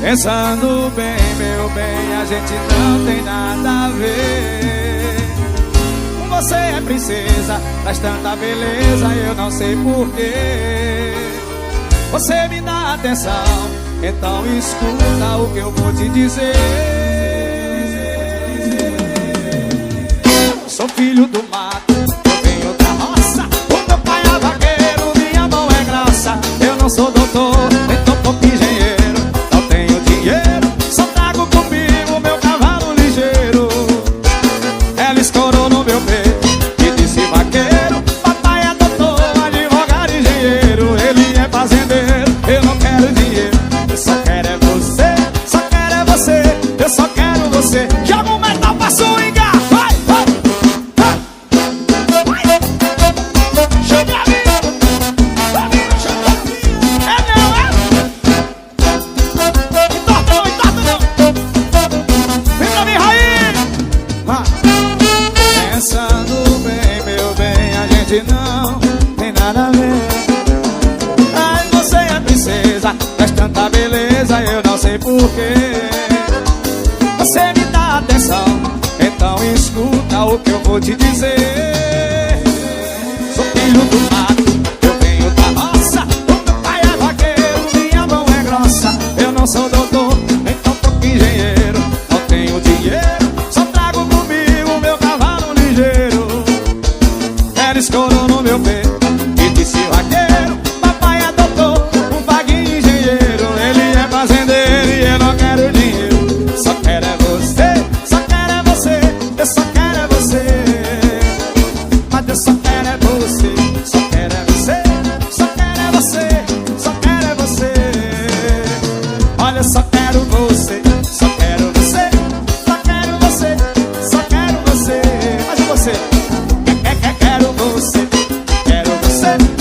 Pensando bem, meu bem, a gente não tem nada a ver. Você é princesa, traz tanta beleza, eu não sei porquê. Você me dá atenção, então escuta o que eu vou te dizer. Sou filho do mato, eu venho da roça. O meu pai é vaqueiro, minha mão é grossa. Eu não sou doutor, nem topo engenheiro. Não tenho dinheiro, só trago comigo meu cavalo ligeiro. Ela escorou no meu peito e disse: vaqueiro, papai é doutor, advogado, engenheiro. Ele é fazendeiro, eu não quero dinheiro. Eu só quero é você, só quero é você. Eu só quero você. Joga um metal pra swingar. Vai, vai, vai. Chega a mim, chega a mim. É não, é? Entorta não. Vem pra mim, Raí. Pensando bem, meu bem, a gente não tem nada a ver. Ai, você é princesa, traz tanta beleza, eu não sei porquê. Você me dá atenção, então escuta o que eu vou te dizer. Sou filho do mato, eu venho da roça. O meu pai é vaqueiro, minha mão é grossa. Eu não sou doutor, nem tampouco engenheiro. Não tenho dinheiro, só trago comigo meu cavalo ligeiro. Ela escorou no meu peito e disse: vaqueiro, papai é doutor, um vaguinho engenheiro. Ele é fazendeiro e eu não quero dinheiro. Só quero é você, só quero é você. Eu só quero é você. Mas eu só quero é você, só quero é você. Só quero é você, só quero é você. Olha, só quero você, só quero você. Só quero você, só quero você. Mas e você? Quero você, quero você.